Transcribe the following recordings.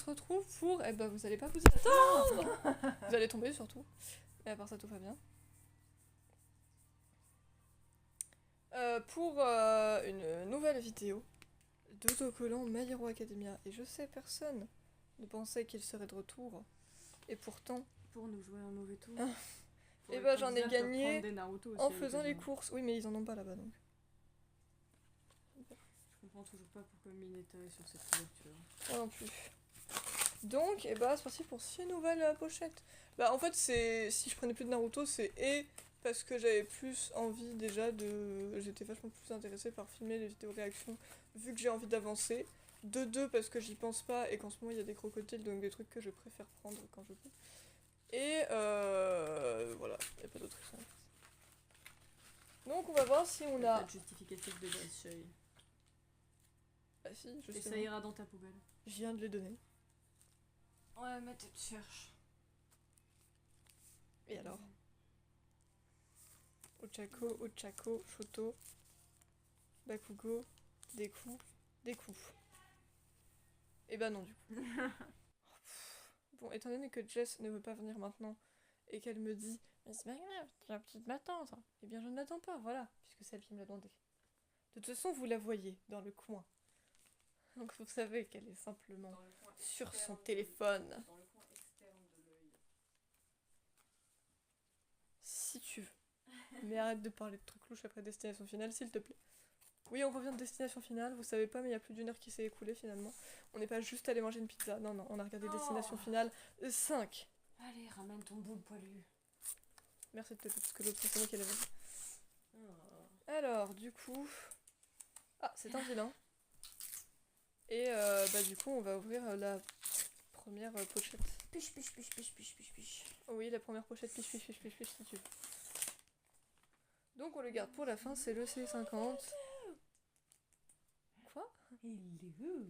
se retrouve pour... Eh ben, vous allez pas vous attendre. Vous allez tomber, surtout. Et à part ça, tout va bien. Pour une nouvelle vidéo d'autocollant My Hero Academia. Et je sais, personne ne pensait qu'il serait de retour. Et pourtant... Pour nous jouer un mauvais tour. Et bah j'en ai gagné en faisant les courses. Oui, mais ils en ont pas là-bas, donc. Je comprends toujours pas pourquoi Mineta est sur cette couverture. Moi non plus. Donc, et bah c'est parti pour 6 nouvelles pochettes. Bah en fait, c'est si je prenais plus de Naruto, c'est parce que j'avais plus envie déjà de... J'étais vachement plus intéressée par filmer les vidéos réactions, vu que j'ai envie d'avancer. De deux, parce que j'y pense pas et qu'en ce moment il y a des crocodiles, donc des trucs que je préfère prendre quand je peux. Et voilà, il n'y a pas d'autre raison. Donc on va voir si on a... Pas de justificatif de Brasseuil. Ah si, je Et sais. ça ira dans ta poubelle. Je viens de les donner. Ouais, mais tu te cherches. Et alors Ochako, Shoto, Bakugo, Deku, Deku. Et bah non du coup. Bon, étant donné que Jess ne veut pas venir maintenant et qu'elle me dit mais c'est pas grave, tu vas peut-être m'attendre. Eh bien je ne l'attends pas, voilà, puisque c'est elle qui me l'a demandé. De toute façon, vous la voyez dans le coin. Donc vous savez qu'elle est simplement sur son téléphone. Dans le coin externe de l'œil. Si tu veux. Mais arrête de parler de trucs louches après Destination Finale, s'il te plaît. Oui, on revient de Destination Finale, vous savez pas, mais il y a plus d'1 heure qui s'est écoulée finalement. On n'est pas juste allé manger une pizza, non, non, on a regardé Destination Finale 5. Allez, ramène ton boule poilu. Merci de te parce que l'autre c'est moi qui l'avais dit. Oh. Alors, du coup... Ah, c'est un vilain. Et bah du coup, on va ouvrir la première pochette. Piche, piche, piche, piche, piche, piche, piche. Oui, la première pochette, piche, piche, piche, piche, piche, si tu veux. Donc on le garde pour la fin, c'est le C50. Quoi? Hello.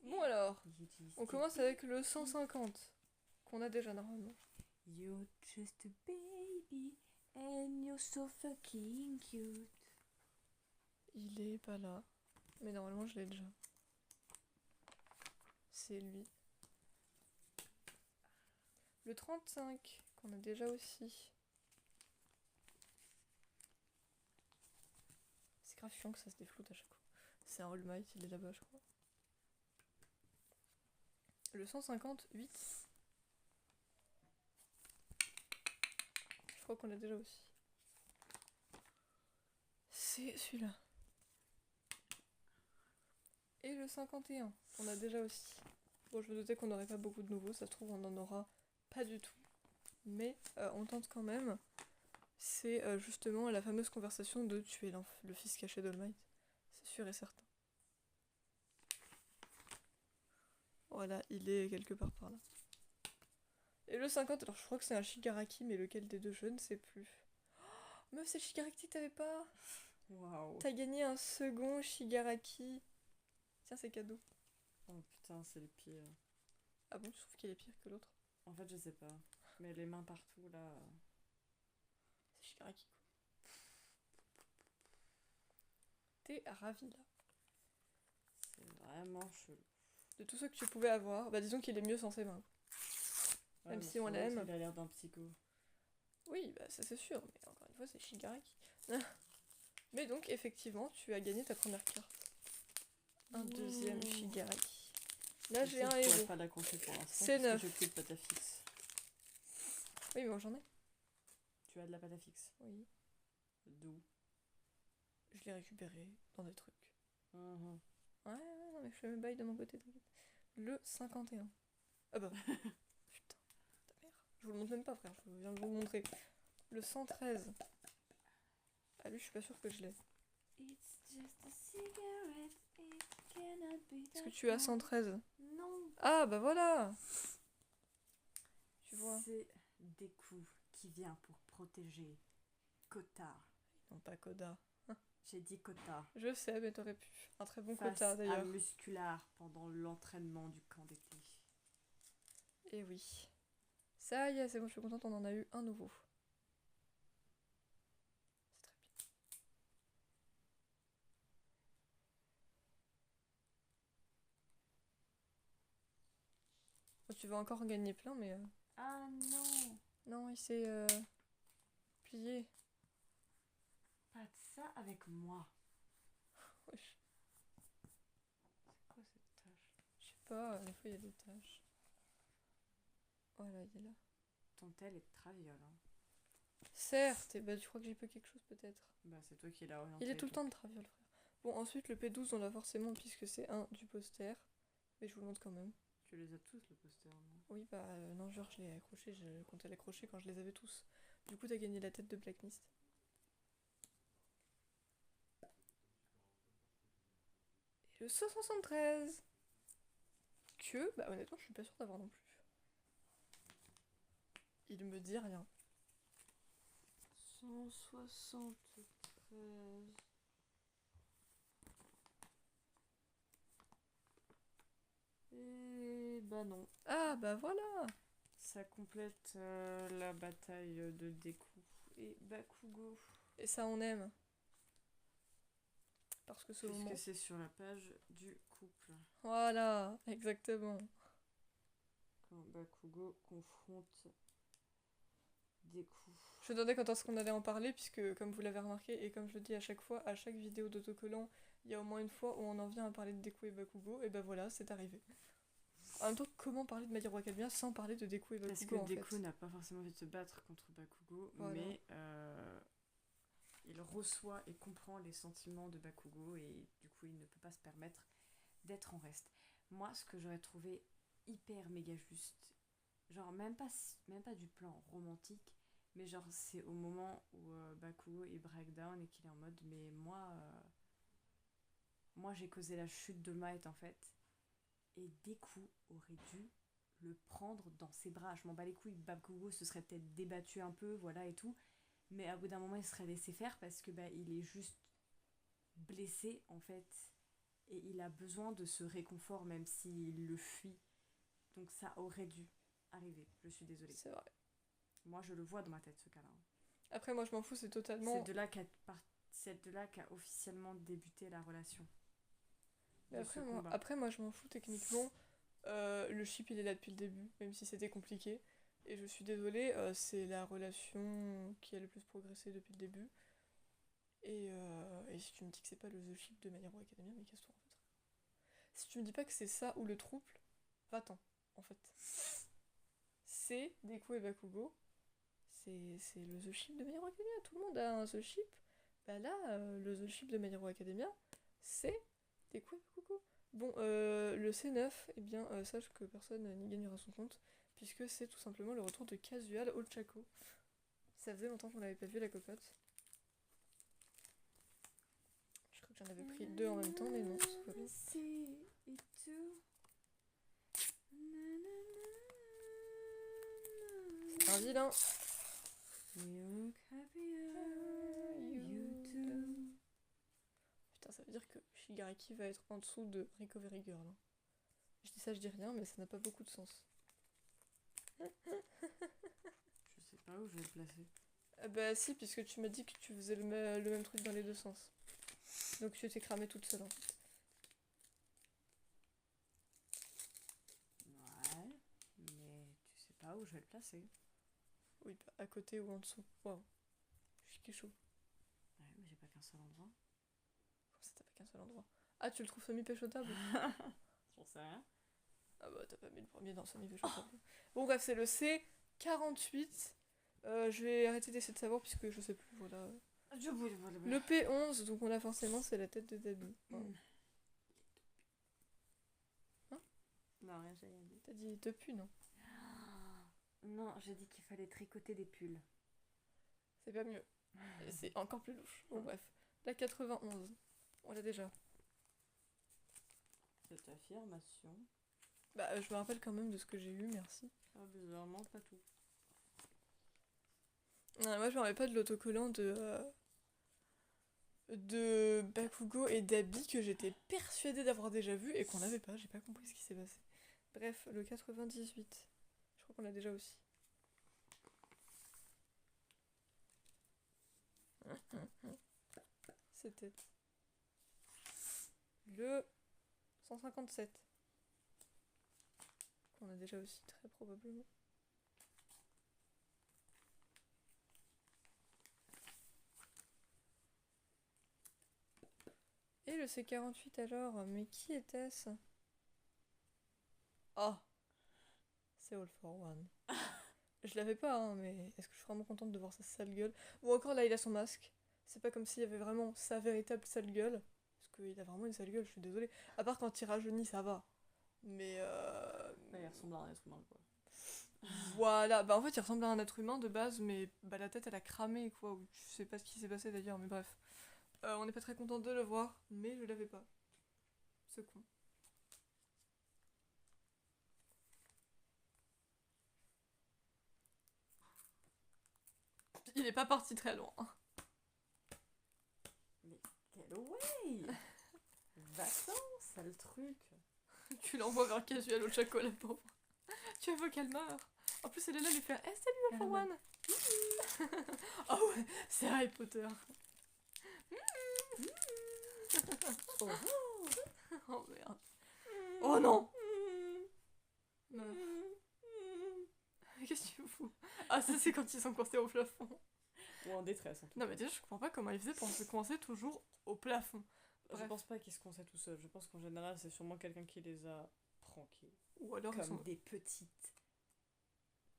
Bon alors, on commence avec le 150, qu'on a déjà normalement. You're just a baby and you're so fucking cute. Il est pas là, mais normalement je l'ai déjà. C'est lui. Le 35, qu'on a déjà aussi. C'est grave chiant que ça se défloute à chaque fois. C'est un All Might, il est là-bas je crois. Le 158. Je crois qu'on l'a déjà aussi. C'est celui-là. Et le 51, qu'on a déjà aussi. Bon, je me doutais qu'on n'aurait pas beaucoup de nouveaux, ça se trouve on n'en aura pas du tout. Mais on tente quand même. C'est justement la fameuse conversation de tuer le fils caché d'All Might. C'est sûr et certain. Voilà, il est quelque part par là. Et le 50, alors je crois que c'est un Shigaraki, mais lequel des deux je ne sais plus. Oh, meuf, c'est le Shigaraki que t'avais pas. Waouh. T'as gagné un second Shigaraki. Tiens, c'est cadeau. Oh putain, c'est le pire. Ah bon, tu trouves qu'il est pire que l'autre? En fait, je sais pas. Mais les mains partout là. C'est Shigaraki quoi. T'es ravi là. C'est vraiment chelou. De tous ceux que tu pouvais avoir, bah disons qu'il est mieux sans ses mains. Ouais, Même mais si on c'est vrai l'aime. qu'il a l'air d'un psycho. Oui, bah ça c'est sûr, mais encore une fois c'est Shigaraki. Mais donc effectivement, tu as gagné ta première carte. Un deuxième Shigaraki. Là j'ai un héros. Pas la compter pour l'instant. C'est 9. Je plus de pâte à fixe. Oui, mais moi j'en ai. Tu as de la pâte à fixe? Oui. D'où? Je l'ai récupéré dans des trucs. Mhm. Ouais, non mais je fais mes bails de mon côté, t'inquiète. Le 51. Ah bah. Putain, ta mère. Je vous le montre même pas, frère, je viens de vous le montrer. Le 113. Ah lui, je suis pas sûre que je l'ai. Est-ce que tu as 113? Non. Ah bah voilà. Tu vois. C'est Deku qui vient pour protéger Kota. Non, pas Koda. J'ai dit Kota. Je sais, mais t'aurais pu. Un très bon Face quota d'ailleurs. à Muscular pendant l'entraînement du camp d'été. Et oui. Ça y est, c'est bon, je suis contente, on en a eu un nouveau. C'est très bien. tu vas encore en gagner plein, mais Ah non, non, il s'est plié. pas de ça avec moi. Wesh. C'est quoi cette tâche? Je sais pas, des fois il y a des taches. Voilà, il est là. Ton tel est de traviole. Hein. Certes, et bah tu crois que j'ai peu quelque chose peut-être. Bah c'est toi qui l'as orienté. Il est tout le temps de traviole, frère. Bon, ensuite le P12 on l'a forcément puisque c'est un du poster. Mais je vous le montre quand même. Tu les as tous le poster, non? Oui, bah non, genre je l'ai accroché, je comptais l'accrocher quand je les avais tous. Du coup, t'as gagné la tête de Blacklist. Et le 173 que, bah honnêtement, je suis pas sûre d'avoir non plus. Il me dit rien. 173. Et bah non. Ah, bah voilà. Ça complète la bataille de Deku et Bakugo. Et ça, on aime. Parce que ce Puisque moment... c'est sur la page du couple. Voilà, exactement. Quand Bakugo confronte Deku. Je me demandais quand est-ce qu'on allait en parler, puisque comme vous l'avez remarqué, et comme je le dis à chaque fois, à chaque vidéo d'autocollant, il y a au moins une fois où on en vient à parler de Deku et Bakugo, et bah voilà, c'est arrivé. En même temps, comment parler de My Hero Academia sans parler de Deku et Bakugo Parce que en Deku fait. n'a pas forcément envie de se battre contre Bakugo, Voilà. mais il reçoit et comprend les sentiments de Bakugo et du coup il ne peut pas se permettre d'être en reste. Moi, ce que j'aurais trouvé hyper méga juste, genre même pas du plan romantique, mais genre c'est au moment où Bakugo est breakdown et qu'il est en mode mais moi j'ai causé la chute de Might en fait, et Deku aurait dû le prendre dans ses bras. Je m'en bats les couilles, Bakugo se serait peut-être débattu un peu, voilà et tout, mais à bout d'un moment il serait laissé faire parce que bah il est juste blessé en fait et il a besoin de ce réconfort même s'il le fuit. Donc ça aurait dû arriver, je suis désolée. C'est vrai. Moi je le vois dans ma tête ce cas-là. Après, moi je m'en fous, c'est totalement... C'est de là qu'a officiellement débuté la relation. Mais après, moi je m'en fous techniquement. Le chip il est là depuis le début, même si c'était compliqué. Et je suis désolée, c'est la relation qui a le plus progressé depuis le début. Et si tu me dis que c'est pas le The Chip de My Hero Academia, mais casse-toi en fait. Si tu me dis pas que c'est ça ou le trouble, va-t'en en fait. C'est Deku et Bakugo, c'est le The Chip de My Hero Academia. Tout le monde a un The Chip. Bah là, le The Chip de My Hero Academia, c'est Deku et Bakugo. Bon, le C9, eh bien, sache que personne n'y gagnera son compte, puisque c'est tout simplement le retour de Casual Ochako. Ça faisait longtemps qu'on l'avait pas vu, la cocotte. Je crois que j'en avais pris deux en même temps, mais non, c'est pas bien. C'est un vilain. Putain, ça veut dire que Shigaraki va être en dessous de Recovery Girl. Hein. Je dis ça, je dis rien, mais ça n'a pas beaucoup de sens. Je sais pas où je vais le placer. Bah si, puisque tu m'as dit que tu faisais le même truc dans les deux sens. Donc tu t'es cramée toute seule en fait. Ouais, mais tu sais pas où je vais le placer. Oui, bah, à côté ou en dessous. Waouh. Je suis chaud. Ouais, mais j'ai pas qu'un seul endroit. Comme ça, t'as pas qu'un seul endroit. Ah, tu le trouves semi-péchotable? J'en sais rien. Ah bah, t'as pas mis le premier dans semi-péchotable. Bon, bref, c'est le C48. Je vais arrêter d'essayer de savoir puisque je sais plus, voilà. Le P11, donc on a forcément, c'est la tête de Dabi. Wow. Hein? Non, rien, j'ai rien dit. T'as dit depuis, non? Non, j'ai dit qu'il fallait tricoter des pulls. C'est pas mieux. Et c'est encore plus louche. Bon, bref. La 91. On l'a déjà. Cette affirmation. Bah, je me rappelle quand même de ce que j'ai eu, merci. Ah, bizarrement, pas tout. Non, moi, je me rappelle pas de l'autocollant de Bakugo et Dabi que j'étais persuadée d'avoir déjà vu et qu'on n'avait pas. J'ai pas compris ce qui s'est passé. Bref, le 98. Je crois qu'on l'a déjà aussi. C'était le 157. On a déjà aussi très probablement. Et le C48 alors, mais qui était-ce? Oh, c'est All for One. Je l'avais pas, hein, mais est-ce que je suis vraiment contente de voir sa sale gueule? Bon, encore là, il a son masque. C'est pas comme s'il y avait vraiment sa véritable sale gueule. Parce qu'il a vraiment une sale gueule, je suis désolée. À part quand il rajeunit, ça va. Mais Ouais, il ressemble à un être humain, quoi. voilà, bah en fait il ressemble à un être humain de base, mais bah la tête elle a cramé quoi, ou je sais pas ce qui s'est passé d'ailleurs, mais bref. On n'est pas très content de le voir, mais je l'avais pas. Ce con. Il est pas parti très loin. Mais quel way! Va-t'en, sale truc! Tu l'envoies vers Casual au chocolat pauvre. Tu veux qu'elle meure. En plus elle est là, lui fait salut All for One. Oh ouais, c'est Harry Potter. Oh. Oh merde. Oh non. Meuf. Qu'est-ce que tu fous? Ah ça c'est quand ils sont coincés au plafond. Ou en détresse, en tout Non cas. mais déjà je comprends pas comment ils faisaient pour se coincer toujours au plafond. Je Bref. pense pas qu'ils se coinçaient tout seuls. Je pense qu'en général, c'est sûrement quelqu'un qui les a prankés. Ou alors Comme ils sont... des petites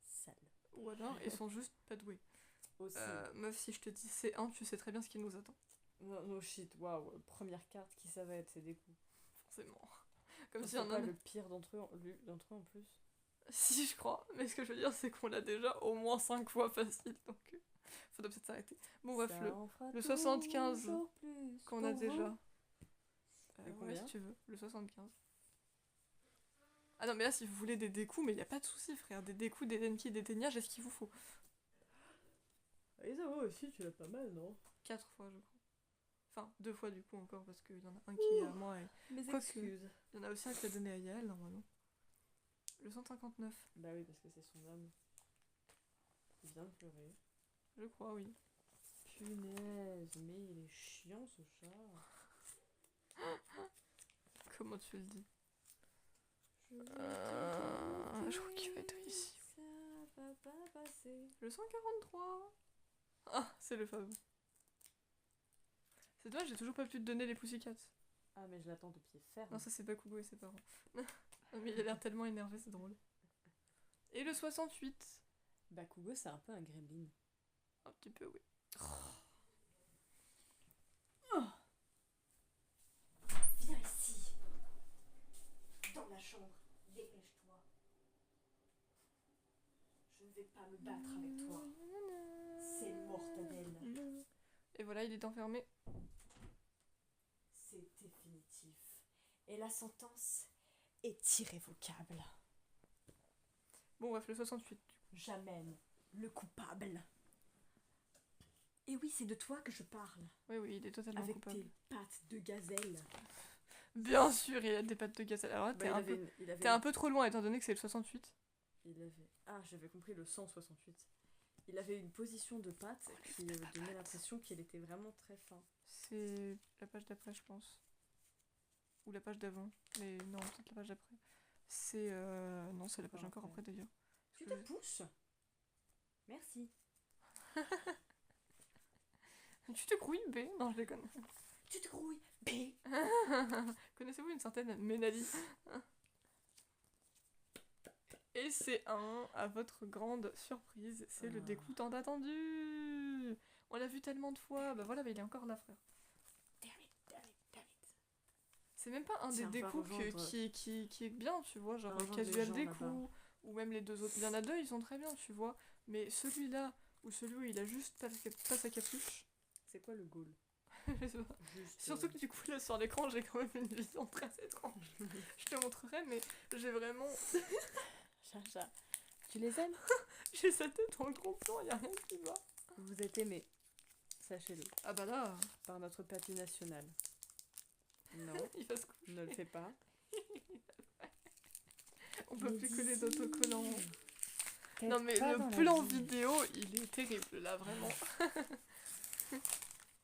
salles. Ou alors ils sont juste pas doués. Aussi. Meuf, si je te dis C1, tu sais très bien ce qui nous attend. No shit, waouh. Première carte, qui ça va être? C'est des coups. Forcément. Comme si C'est on en pas a... le pire d'entre eux, en plus. Si je crois, mais ce que je veux dire c'est qu'on l'a déjà au moins 5 fois facile, donc faudrait peut-être s'arrêter. Bon bref, le 75 qu'on a déjà. Le Ouais, combien si tu veux, le 75. Ah non mais là si vous voulez des découps, mais y a pas de souci frère, des découps, des denki, des teignages, est-ce qu'il vous faut? Et ça va aussi, tu l'as pas mal, non? 4 fois je crois. Enfin, 2 fois du coup encore, parce qu'il y en a un qui est à moi et... Mes Quoique, excuses. il y en a aussi un qui l'a donné à Yael normalement. Le 159. Bah oui, parce que c'est son âme. Il vient de pleurer. Je crois, oui. Punaise, mais il est chiant ce chat. Comment tu le dis? Je je crois qu'il va être ici. Ça va pas passer. Le 143. Ah, c'est le fameux. C'est dommage, j'ai toujours pas pu te donner les Pussycats. Ah, mais je l'attends de pied ferme. Non, ça c'est Bakugo et ses parents. Non, mais il a l'air tellement énervé, c'est drôle. Et le 68. Bakugo, c'est un peu un gremlin. Un petit peu, oui. Viens ici. Dans la chambre. Dépêche-toi. Je ne vais pas me battre avec toi. C'est mortadelle. Et voilà, il est enfermé. C'est définitif. Et la sentence est irrévocable. Bon, bref, le 68. J'amène le coupable. Et oui, c'est de toi que je parle. Oui, oui, il est totalement Avec coupable. tes pattes de gazelle. Bien sûr, il a des pattes de gazelle. Alors là, t'es un peu trop loin étant donné que c'est le 68. Il avait... Ah, j'avais compris le 168. Il avait une position de patte qui donnait l'impression qu'il était vraiment très fin. C'est la page d'après, je pense. Ou la page d'avant. Mais non, peut-être la page d'après. C'est... Non, c'est la page encore après d'ailleurs. Tu te pousses. Merci. Tu te grouilles, B? Non, je déconne. Tu te grouilles, B. Connaissez-vous une certaine Ménali? Et c'est à votre grande surprise, c'est le découp tant attendu. On l'a vu tellement de fois. Bah voilà, mais il est encore là, frère. C'est même pas un des découps qui est bien, tu vois, genre casual découp, ou même les deux autres. Il y en a deux, ils sont très bien, tu vois. Mais celui-là, ou celui où il a juste pas sa capuche. C'est quoi le goal? Je sais pas. Surtout que du coup, là, sur l'écran, j'ai quand même une vision très étrange. Je te montrerai, mais j'ai vraiment... Chacha, tu les aimes? J'ai sa tête en gros plan, y'a rien qui va. Vous êtes aimés, sachez-le. Ah bah là... Par notre papy national. Non, il va se coucher. ne le fais pas. On peut plus coller d'autocollants. Non mais le plan vidéo, il est terrible là, vraiment.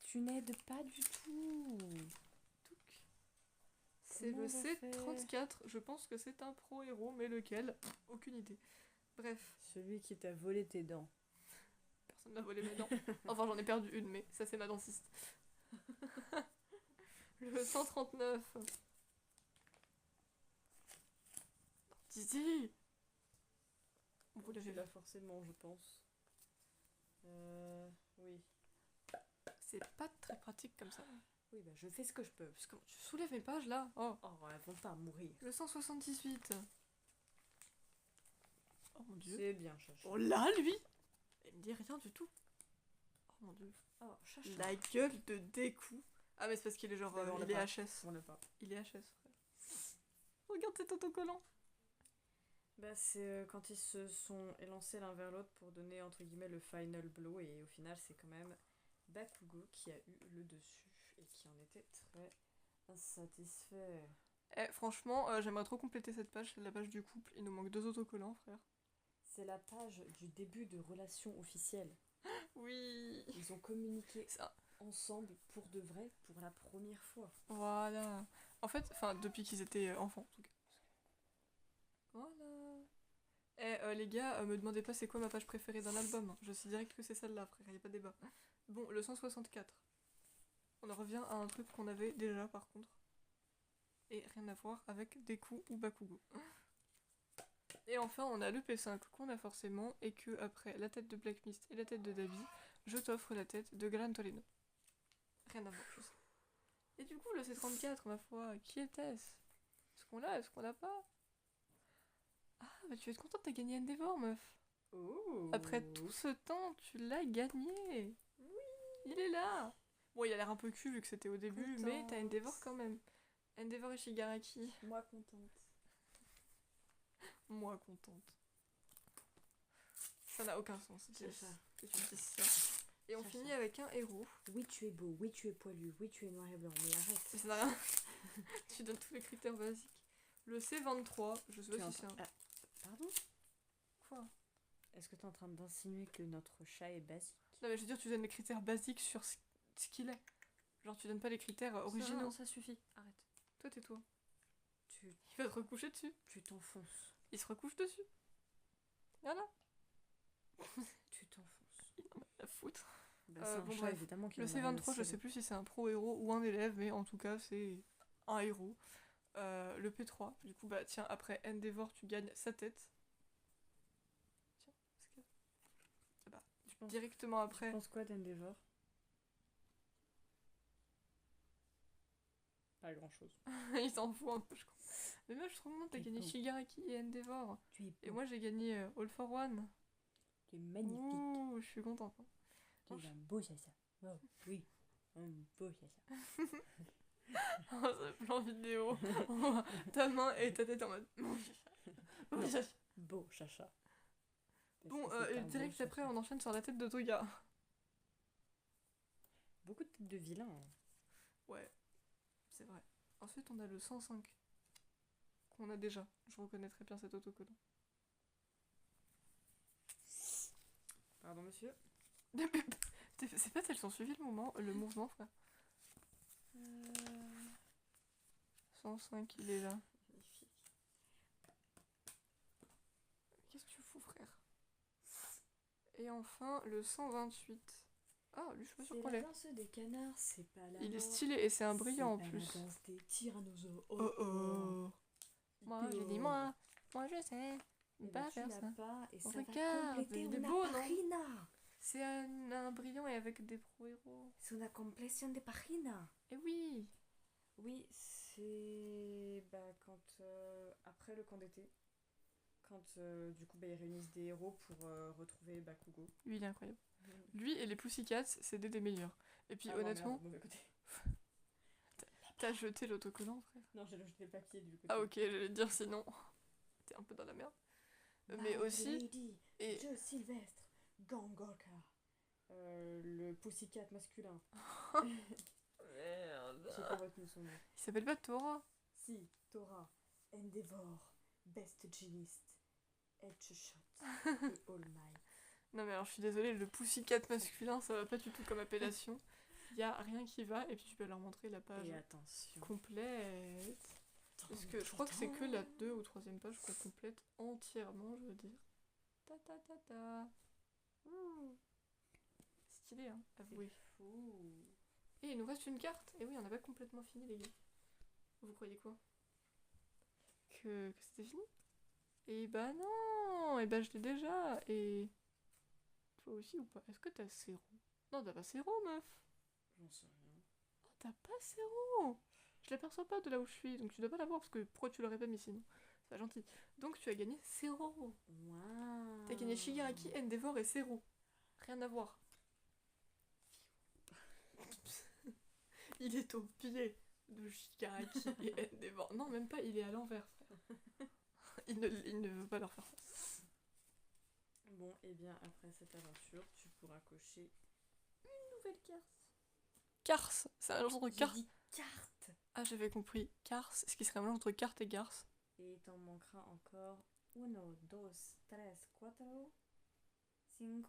Tu n'aides pas du tout. C'est Comment le on va faire C34, je pense que c'est un pro-héros, mais lequel? Aucune idée. Bref, Celui qui t'a volé tes dents. personne n'a volé mes dents. Enfin, j'en ai perdu une, mais ça, c'est ma dentiste. Le 139. Didi. Vous l'avez là là. forcément, je pense. Oui. C'est pas très pratique comme ça. Oui, bah je fais ce que je peux. Parce que tu soulèves mes pages là. Oh. Oh, elles vont pas mourir. Le 178. Oh mon dieu. C'est bien, chacha. Oh là, lui. Il me dit rien du tout. Oh mon dieu. Oh, chacha. La gueule de Deku. Ah, mais c'est parce qu'il est genre. Bah, on il l'a est pas. HS. On l'a pas. Il est HS, frère. Regarde cet autocollant. Bah, c'est quand ils se sont élancés l'un vers l'autre pour donner entre guillemets le final blow, et au final, c'est quand même Bakugo qui a eu le dessus et qui en était très insatisfait. Eh, franchement, j'aimerais trop compléter cette page. C'est la page du couple. Il nous manque 2 autocollants, frère. C'est la page du début de relation officielle. Oui. Ils ont communiqué Ça. ensemble pour de vrai pour la première fois. Voilà. En fait, enfin, depuis qu'ils étaient enfants, en tout cas. Voilà. Eh, les gars, me demandez pas c'est quoi ma page préférée d'un album. Je sais direct que c'est celle-là, frère, y a pas de débat. Bon, le 164. On en revient à un truc qu'on avait déjà, par contre. Et rien à voir avec Deku ou Bakugo. Et enfin, on a le P5 qu'on a forcément, et que après la tête de Black Mist et la tête de Davi, je t'offre la tête de Gran Torino. Rien à voir, je sais. Et du coup, le C34, ma foi, qui était-ce? Est-ce qu'on l'a? Est-ce qu'on l'a pas? Ah, bah tu vas être contente, t'as gagné Endeavor, meuf. Oh. Après tout ce temps, tu l'as gagné. Oui. Il est là. Bon, il a l'air un peu cul vu que c'était au début, mais t'as Endeavor quand même. Endeavor et Shigaraki. Moi contente. Moi contente. Ça n'a aucun sens. C'est ça. Que tu dises ça. Et on Ça, finit ça. avec un héros. Oui, tu es beau, oui, tu es poilu, oui, tu es noir et blanc, mais arrête. Ça n'a rien. Tu donnes tous les critères basiques. Le C23, je sais pas si c'est un. Ah, pardon? Quoi? Est-ce que tu es en train d'insinuer que notre chat est basique? Non, mais je veux dire, tu donnes les critères basiques sur ce qu'il est. Genre, tu donnes pas les critères originaux. Ça suffit, arrête. Toi, tais-toi. Tu Il va te recoucher dessus. t'enfonces. Il se recouche dessus. Voilà. Tu t'enfonces. Il en a la foutre. Bah, c'est un bon, chat, bref. évidemment, qui Le en a rien à C23, je cirer. sais plus si c'est un pro-héros ou un élève, mais en tout cas, c'est un héros. Le P3, du coup, bah tiens, après Endeavor, tu gagnes sa tête. Tiens, est-ce que. Ah bah, Tu penses, directement tu après. penses quoi d'Endeavor? Pas grand-chose. Il s'en fout un peu, je crois. Mais moi, je trouve que t'as Tu es gagné beau. Shigaraki et Endeavor. Tu es beau. Et moi, j'ai gagné All for One. Tu es magnifique. Ouh, je suis contente. Hein. Tu es un beau chacha. Oh, oui, un beau chacha. Ce plan vidéo. On voit ta main et ta tête en mode. Beau chacha. Bon, Parce que c'est un direct beau après, chacha. on enchaîne sur la tête de Toga. Beaucoup de têtes de vilains. Hein. Ouais, c'est vrai. Ensuite, on a le 105. Qu'on a déjà. Je reconnais très bien cet autocollant. Pardon, monsieur. C'est pas elles ont suivi le mouvement, frère. 105, il est là. Magnifique. Qu'est-ce que tu fous, frère? Et enfin, le 128. Ah, lui, je suis pas sûre qu'on l'ait. danse des canards, c'est pas la Il est mort. stylé et c'est un brillant en C'est pas plus. la danse des tyrannosaures. Oh oh. Moi, je dis moi. Moi, je sais. Et Pas bah, tu faire l'as ça. pas et ça Regarde, va compléter il est una beau, non? página. C'est un brillant et avec des pro-héros. C'est une complétion de página. Eh oui. Oui, c'est quand après le camp d'été, quand du coup ils réunissent des héros pour retrouver Bakugo. Lui, il est incroyable. Lui et les Pussycats, c'est des meilleurs. Et puis Ah non, honnêtement, merde, mauvais côté. t'as jeté l'autocollant, frère. Non, j'ai jeté le papier du côté. Ah ok, j'allais te dire sinon. T'es un peu dans la merde. Mais aussi. Lady, Et Joe Sylvestre, Gangorka, le Pussycat masculin. merde. J'ai pas retenu son nom. Il s'appelle pas Tora. Si, Tora, Endeavor, Best Genist, Edgeshot et All Might. Non mais alors je suis désolée, le Pussycat masculin, ça va pas du tout comme appellation. Y a rien qui va, et puis tu peux leur montrer la page Et attention. complète. Parce que je crois que c'est que la 2 ou 3e page qu'on complète entièrement, je veux dire. Ta ta ta ta. Ouh. Stylé, hein, avouez. Fou. Et il nous reste une carte. Et oui, on n'a pas complètement fini, les gars. Vous croyez quoi? Que c'était fini? Et bah non! Et bah je l'ai déjà! Et. Toi aussi ou pas? Est-ce que t'as 0? Non, t'as pas 0, meuf! J'en sais rien. Oh, t'as pas 0! Je l'aperçois pas de là où je suis, donc tu dois pas l'avoir parce que pourquoi tu l'aurais pas mis sinon? C'est pas gentil. Donc tu as gagné 0! Waouh. T'as gagné Shigaraki, Endeavor et 0. Rien à voir. Il est au pied de Shigaraki et Endeavor. Non, même pas, il est à l'envers, frère. Il ne veut pas leur faire face. Bon, et bien après cette aventure, tu pourras cocher une nouvelle carte. Cars, c'est un genre de J'ai carte. dit carte. Ah, j'avais compris. Cars, ce qui serait un mélange entre carte et garce. Et il t'en manquera encore 1, 2, 3, 4, 5,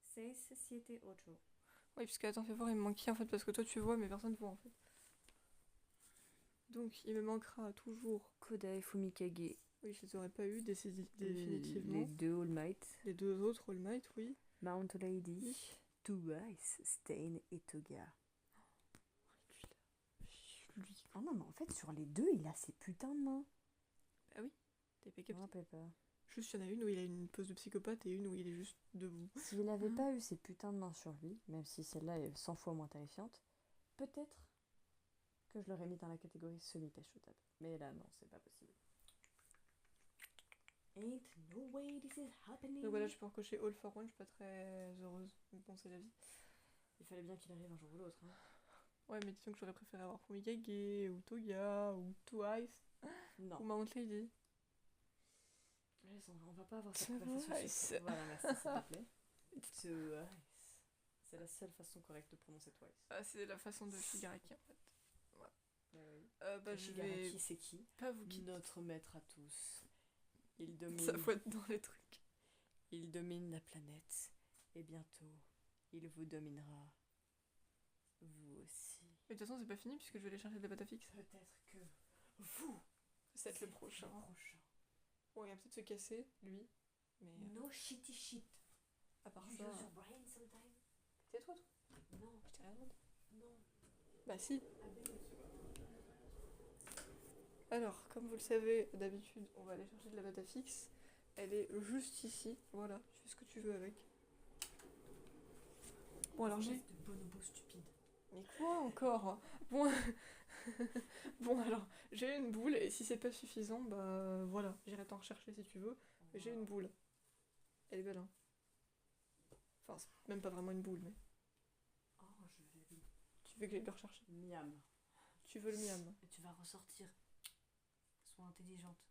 6, 7, 8. Oui, parce que attends, fais voir, il me manque qui en fait, parce que toi tu vois, mais personne ne voit en fait. Donc, il me manquera toujours. Kodai Fumikage. Oui, je les aurais pas eu définitivement. Les deux All Might. Les deux autres All Might, oui. Mount Lady. Oui. Two Eyes, Stain et Toga. Lui. Oh non, mais en fait, sur les deux, il a ses putains de mains. Bah oui, t'as pas Je me capté. rappelle pas. Juste, il y en a une où il a une pose de psychopathe et une où il est juste debout. S'il n'avait pas eu ces putains de mains sur lui, même si celle-là est 100 fois moins terrifiante, peut-être que je l'aurais mis dans la catégorie semi-pêchotable. Mais là, non, c'est pas possible. Ain't no way this is happening. Donc voilà, je peux recocher All for One, je suis pas très heureuse. Mais bon, c'est la vie. Il fallait bien qu'il arrive un jour ou l'autre. Hein. Ouais, mais disons que j'aurais préféré avoir Fumikage, ou Toga, ou Twice, Non. ou Mount Lady. Allez, Sandra, on va pas avoir cette Twice. conversation. Voilà, merci, s'il te plaît. Twice. C'est la seule façon correcte de prononcer Twice. Ah, c'est la façon de Shigaraki en fait. Oui. Bah, je vais Shigaraki, c'est qui? pas vous quitter. Notre maître à tous. Il domine. Ça faut être dans les trucs. Il domine la planète. Et bientôt, il vous dominera. Vous aussi. Mais de toute façon, c'est pas fini puisque je vais aller chercher des pâtes à fixe. Peut-être que vous. C'est peut-être le prochain. Bon, il va peut-être se casser, lui. Mais No shitty shit. à part You ça. use your brain sometime? Tais-toi, toi. Non. Je t'ai rien demandé. Non. Bah, si. Alors, comme vous le savez, d'habitude, on va aller chercher de la pâte à fixe. Elle est juste ici. Voilà, tu fais ce que tu veux avec. Bon, alors j'ai. de bonobo stupide. Mais quoi encore? Bon, bon alors, j'ai une boule et si c'est pas suffisant, bah voilà, j'irai t'en rechercher si tu veux. Mais j'ai une boule. Elle est belle, hein. Enfin, c'est même pas vraiment une boule, mais. Oh, je vais lui. Tu veux que j'aille le rechercher? Miam. Tu veux le miam? Et tu vas ressortir. Sois intelligente.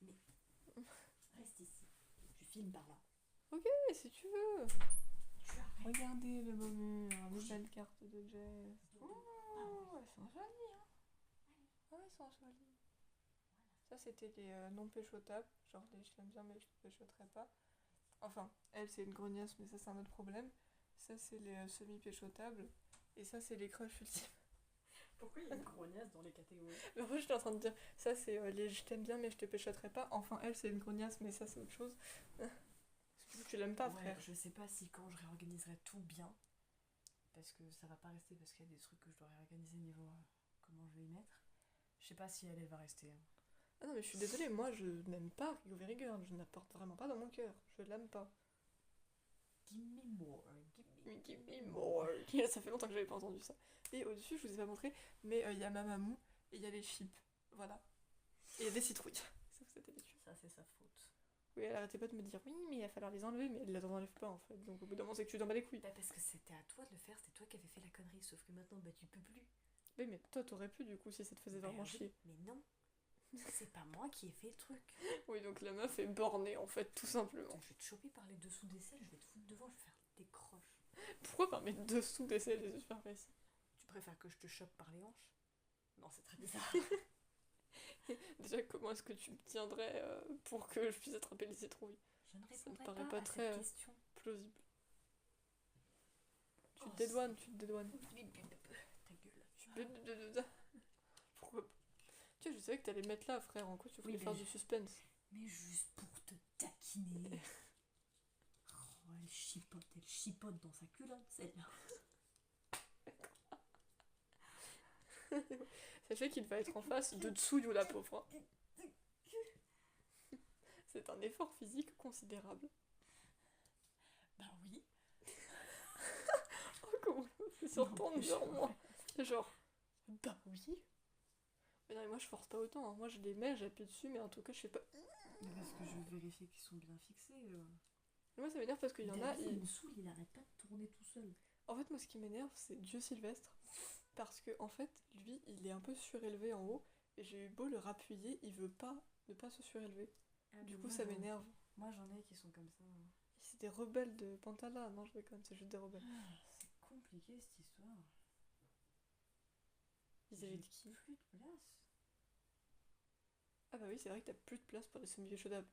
Mais. Reste ici. Tu filmes par là. Ok, si tu veux. Tu arrêtes. Regardez le beau mur, nouvelle carte de Jess. Oh, elles sont jolies, hein. Ah, elles sont jolies. Ça, c'était les non péchotables. Genre, je l'aime bien, mais je ne péchoterai pas. Enfin, elle, c'est une grognasse, mais ça, c'est un autre problème. Ça, c'est les semi-péchotables. Et ça, c'est les crushs ultimes. Pourquoi il y a une grognasse dans les catégories? Mais en fait, j'étais en train de dire, ça, c'est les je t'aime bien, mais je te péchoterai pas. Enfin, elle, c'est une grognasse, mais ça, c'est autre chose. Tu l'aimes pas, Ouais, frère. je sais pas si quand je réorganiserai tout bien, parce que ça va pas rester, parce qu'il y a des trucs que je dois réorganiser niveau comment je vais y mettre. Je sais pas si elle va rester. Hein. Ah non, mais je suis désolée, moi, je n'aime pas Rio Very Girl. Je n'apporte vraiment pas dans mon cœur. Je l'aime pas. Give me more. Give me more. Ça fait longtemps que j'avais pas entendu ça. Et au-dessus, je vous ai pas montré, mais il y a Mamamoo et il y a les chips. Voilà. Et il y a des citrouilles. Ça, vous êtes habitués. Ça, c'est sa faute. Oui, elle arrêtait pas de me dire oui, mais il va falloir les enlever, mais elle les enlève pas en fait. Donc au bout d'un moment, c'est que tu t'en bats les couilles. Bah, parce que c'était à toi de le faire, c'était toi qui avais fait la connerie, sauf que maintenant, bah, tu peux plus. Oui, mais toi, t'aurais pu du coup si ça te faisait vraiment chier. Mais non. C'est pas moi qui ai fait le truc. Oui, donc la meuf est bornée en fait, tout simplement. Je vais te choper par les dessous des selles, je vais te foutre devant, je vais faire des croches. Pourquoi par mes dessous des selles des superficies? Tu préfères que je te chope par les hanches? Non, c'est très bizarre. Déjà, comment est-ce que tu me tiendrais pour que je puisse attraper les citrouilles? Je ne Ça me répondrai paraît pas, pas à très, cette question. Plausible. Tu Oh, te dédouanes, tu te dédouanes. Ta gueule. Tu... Tu sais, je savais que t'allais mettre là, frère. En quoi tu voulais Oui, faire mais du suspense? Mais juste pour te taquiner. Oh, elle chipote dans sa culotte, celle-là. Sachez qu'il va être en face de Tsuyu, la pauvre. Hein. C'est un effort physique considérable. Bah oui. Oh, comment on se s'entendre, genre, je- moi. Genre, bah oui. Mais non, mais moi, je force pas autant. Hein. Moi, je les mets, j'appuie dessus, mais en tout cas, je fais pas. Mais parce que je veux vérifier qu'ils sont bien fixés. Moi, ça m'énerve parce qu'il y en a. David, il me saoule, il arrête pas de tourner tout seul. En fait, moi, ce qui m'énerve, c'est Dieu Sylvestre. Parce que, en fait, lui, il est un peu surélevé en haut. Et j'ai eu beau le rappuyer, il veut pas ne pas se surélever. Ah, Du mais coup, moi, ça m'énerve. Moi j'en ai qui sont comme ça. C'est des rebelles de Pantala. Non, je déconne, c'est juste des rebelles. C'est compliqué cette histoire. Ils avaient de qui? Plus de place. Ah bah oui, c'est vrai que t'as plus de place pour les semi-échaudables.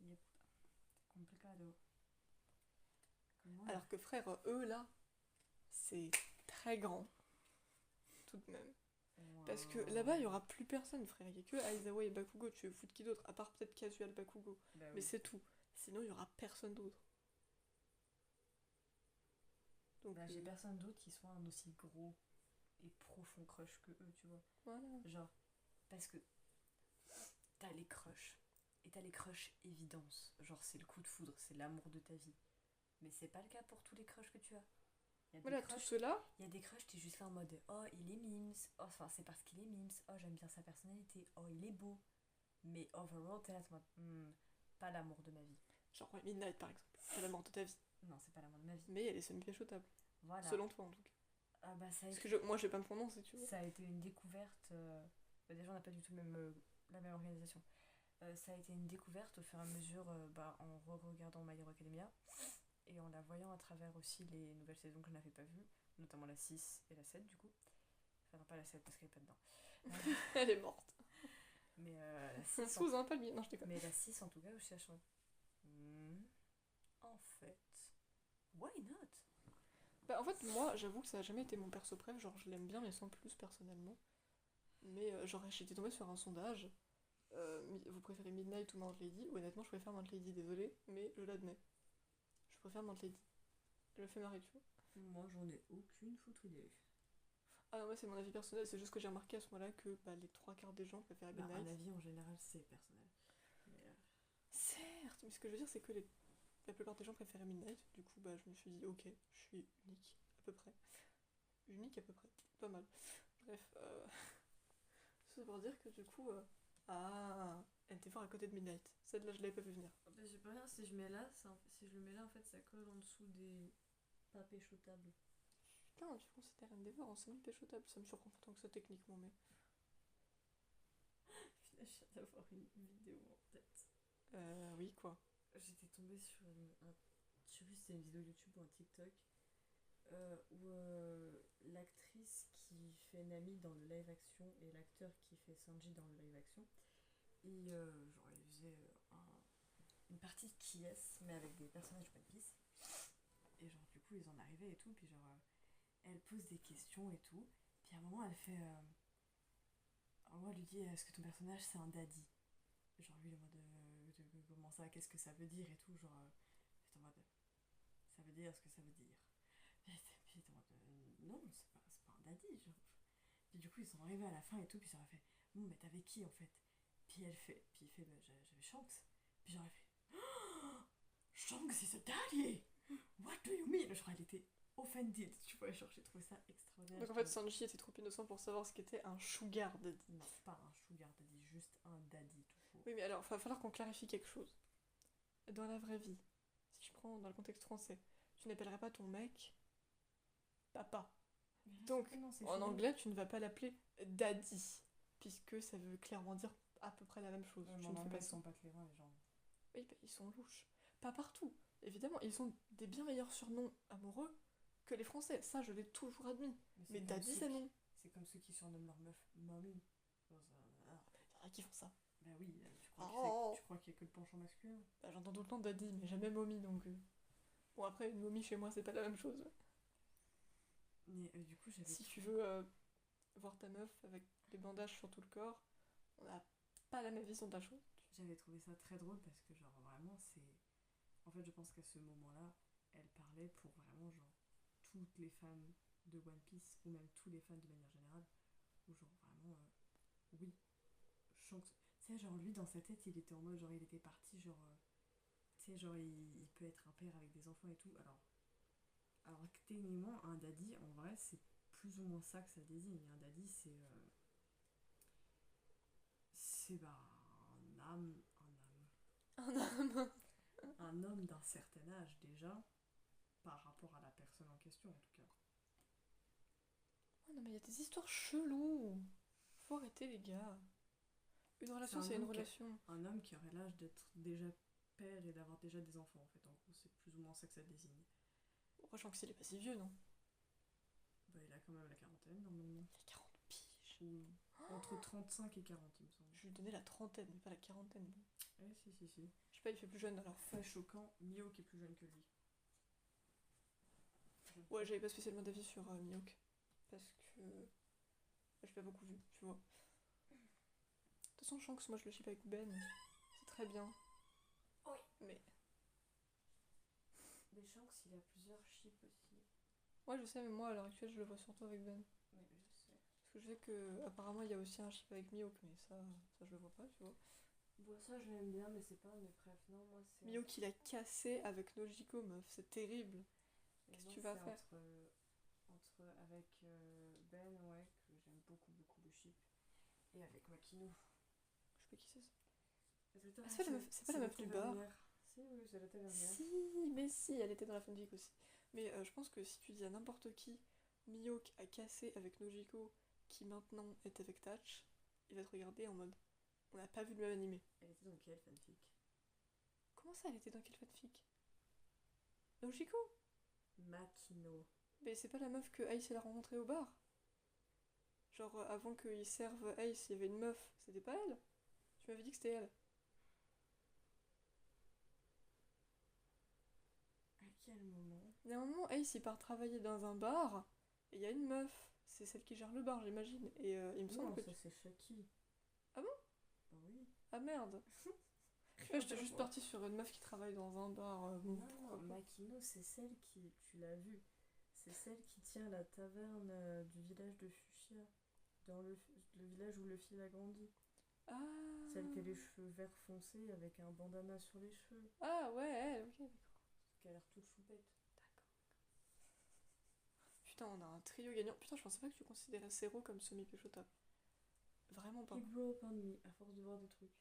Yep. Complicado. Comment Alors que frère, eux là, c'est très grand. Tout de même. Parce que là-bas, il y aura plus personne, frère. Il y a que Aizawa et Bakugo. Tu veux foutre qui d'autre? À part peut-être Casual Bakugo. Bah Mais oui. c'est tout. Sinon, il y aura personne d'autre. Donc, Bah, j'ai personne d'autre qui soit un aussi gros et profond crush que eux, tu vois. voilà. Genre, parce que t'as les crushs. Et t'as les crushs évidence. Genre, c'est le coup de foudre, c'est l'amour de ta vie. Mais c'est pas le cas pour tous les crushs que tu as. Il y a Voilà, des tout crushs, cela. il y a des crushs, t'es juste là en mode oh, il est mimes. Oh, enfin, c'est parce qu'il est mimes. Oh, j'aime bien sa personnalité. Oh, il est beau. Mais overall, t'es là, t'es en mode pas l'amour de ma vie. Genre, ouais, Midnight par exemple. C'est la mort de ta vie. Non, c'est pas l'amour de ma vie. Mais elle est semi-échautable. Voilà. Selon toi, en tout cas. Ah bah, ça a Parce été, que moi, je vais pas me prononcer, tu vois. ça a été une découverte. Bah, déjà, on n'a pas du tout la même organisation. Ça a été une découverte au fur et à mesure en re-regardant My Hero Academia et en la voyant à travers aussi les nouvelles saisons que je n'avais pas vues, notamment la 6 et la 7 du coup. Enfin, non, pas la 7 parce qu'elle est pas dedans. Elle est morte. Mais la 6 Sous un palmier. Non, je déconne. Mais la 6 en tout cas, je suis à en fait, why not? Bah, en fait, moi, j'avoue que ça a jamais été mon perso préf. Genre, je l'aime bien, mais sans plus personnellement. Mais genre, j'étais tombée sur un sondage. Vous préférez Midnight ou Mount Lady? Honnêtement, je préfère Mount Lady, désolé, mais je l'admets. Je préfère Mount Lady. Elle me fait marrer, tu vois. Moi, j'en ai aucune foutre idée. Ah non, moi, c'est mon avis personnel, c'est juste que j'ai remarqué à ce moment-là que bah, les trois quarts des gens préféraient Bah, Midnight. un avis en général, c'est personnel. Mais, Certes, mais ce que je veux dire, c'est que la plupart des gens préféraient Midnight. Du coup, bah, je me suis dit, ok, je suis unique, à peu près. Unique à peu près, pas mal. Bref, c'est pour dire que du coup, elle était fort à côté de Midnight. Celle-là, je l'avais pas vu venir. bah, j'ai pas rien, si je mets là, si je le mets là, en fait, ça colle en dessous des papés chotables. Putain, tu considères Endeavor en semi-péchotable, ça me surprend pas tant que ça techniquement, mais. Je viens d'avoir une vidéo en tête. Oui, quoi. J'étais tombée sur je sais plus si c'était une vidéo YouTube ou un TikTok où l'actrice qui fait Nami dans le live action et l'acteur qui fait Sanji dans le live action, et genre ils faisaient une partie de Qui est mais avec des personnages de One Piece. Et genre du coup ils en arrivaient et tout, puis genre elle pose des questions et tout, puis à un moment elle fait en gros elle lui dit est-ce que ton personnage c'est un daddy? Genre lui en mode comment ça, qu'est-ce que ça veut dire et tout, genre en mode ça veut dire ce que ça veut dire. Puis en mode non, c'est pas un daddy, genre. Puis du coup ils sont arrivés à la fin et tout, puis ça a fait bon mais t'avais qui en fait? Puis il fait bah, j'avais Shanks. Puis j'aurais fait oh, Shanks is a daddy. What do you mean? Genre elle était offended, tu vois, genre j'ai trouvé ça extraordinaire. Donc en fait, Sanji était trop innocent pour savoir ce qu'était un sugar daddy. Pas un sugar daddy, juste un daddy tout court. Oui, mais alors, il va falloir qu'on clarifie quelque chose. Dans la vraie vie, si je prends dans le contexte français, tu n'appellerais pas ton mec papa. Donc, Non, c'est en fini. anglais, tu ne vas pas l'appeler daddy, puisque ça veut clairement dire à peu près la même chose. Ouais, Tu mais en ne fais anglais, pas ils ça. sont pas clairants les gens. Oui, bah, ils sont louches. Pas partout. Évidemment, ils ont des bien meilleurs surnoms amoureux que les Français. Ça, je l'ai toujours admis. c'est Mais comme daddy, ceux c'est qui- non. C'est comme ceux qui surnomment leur meuf mommy. Genre, Il y en a qui font ça. bah oui, Oh. tu crois qu'il y a que le penchant masculin? Bah, j'entends tout le temps daddy, mais jamais mommy, donc... Bon, après, une momie chez moi, c'est pas la même chose. Mais du coup, j'avais. Si tu veux voir ta meuf avec des bandages sur tout le corps, pas la même vision de la chose. J'avais trouvé ça très drôle parce que genre vraiment c'est... En fait je pense qu'à ce moment-là, elle parlait pour vraiment genre toutes les fans de One Piece ou même tous les fans de manière générale. Ou genre vraiment, oui, Shanks... Tu sais genre lui dans sa tête il était en mode genre il était parti genre... tu sais genre il peut être un père avec des enfants et tout. Alors que techniquement un daddy en vrai c'est plus ou moins ça que ça désigne. Un daddy c'est bah Un homme. un homme d'un certain âge déjà, par rapport à la personne en question en tout cas. Ouais, non, mais il y a des histoires cheloues. Faut arrêter, les gars. Une relation, un c'est une homme qui a- relation. Un homme qui aurait l'âge d'être déjà père et d'avoir déjà des enfants en fait, en gros, c'est plus ou moins ça que ça désigne. Bon, Shanks, il est pas si vieux, non? Bah il a quand même la quarantaine normalement. Il a 40 piges. Ou entre 35 et 40 il me semble. Je lui donnais la trentaine, mais pas la quarantaine. Bon. Si. Je sais pas, il fait plus jeune alors. Fait choquant, Mio qui est plus jeune que lui. Ouais, j'avais pas spécialement d'avis sur Mihawk. Parce que. J'ai pas beaucoup vu, tu vois. De toute façon, Shanks, moi je le ship avec Ben. C'est très bien. Oui. Mais. Mais Shanks il a plusieurs chips aussi. Ouais, je sais, mais moi à l'heure actuelle, je le vois surtout avec Ben. Oui, je sais. Parce que je sais que apparemment il y a aussi un ship avec Mihawk, mais ça je le vois pas, tu vois. Bon, ça je l'aime bien, mais c'est pas un de mes préf. Non, moi c'est. Mihawk il a cassé avec Nojiko, meuf, c'est terrible. Qu'est-ce que tu vas faire? Avec Ben, ouais, que j'aime beaucoup, beaucoup le chip. Et avec Makino. Je sais pas qui c'est ça. Ah, c'est pas la meuf du bar. Si, oui, c'est la tavernière. Si, mais si, elle était dans la fanfic aussi. Mais je pense que si tu dis à n'importe qui, Mihawk a cassé avec Nojiko, qui maintenant est avec Tatch, il va te regarder en mode on n'a pas vu le même animé. Elle était dans quelle fanfic? Comment ça, elle était dans quelle fanfic? Nojiko? Makino. Mais c'est pas la meuf que Ace elle a rencontrée au bar? Genre avant qu'ils servent Ace, il y avait une meuf, c'était pas elle? Tu m'avais dit que c'était elle. À quel moment? Il y a un moment, Ace il part travailler dans un bar, et il y a une meuf, c'est celle qui gère le bar, j'imagine. Et il me semble Non, que. ça c'est Shaki. Ah bon? Bah oui. Ah merde! Tu vois, j'étais juste partie sur une meuf qui travaille dans un bar. Bon, Non, Makino, c'est celle qui. Tu l'as vue. C'est celle qui tient la taverne du village de Fuchsia. Dans le village où le fil a grandi. Ah! Celle qui a les cheveux verts foncés avec un bandana sur les cheveux. Ah ouais, elle, ok, d'accord. Qui a l'air toute choupette. Putain, on a un trio gagnant. Putain, je pensais pas que tu considérais Zero comme semi-péchotable. Vraiment pas. Keep grow up on me, à force de voir des trucs.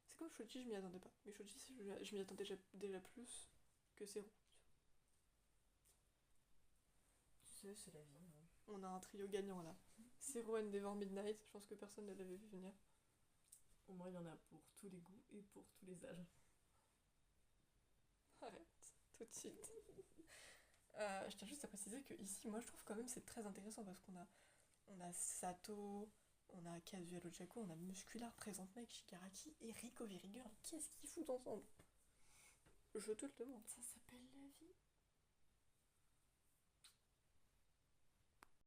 C'est comme Shoji, je m'y attendais pas. Mais Shoji, je m'y attendais déjà plus que Zero. Tu sais, c'est la vie. Hein. On a un trio gagnant là. Zero Endeavor Midnight, je pense que personne ne l'avait vu venir. Au moins, il y en a pour tous les goûts et pour tous les âges. Arrête, tout de suite. Je tiens juste à préciser que ici, moi je trouve quand même c'est très intéressant parce on a Sato, on a Kazuya Ojaku, on a Muscular présentement avec Shigaraki et Rico Virigirl. Qu'est-ce qu'ils foutent ensemble? Je te le demande. Ça s'appelle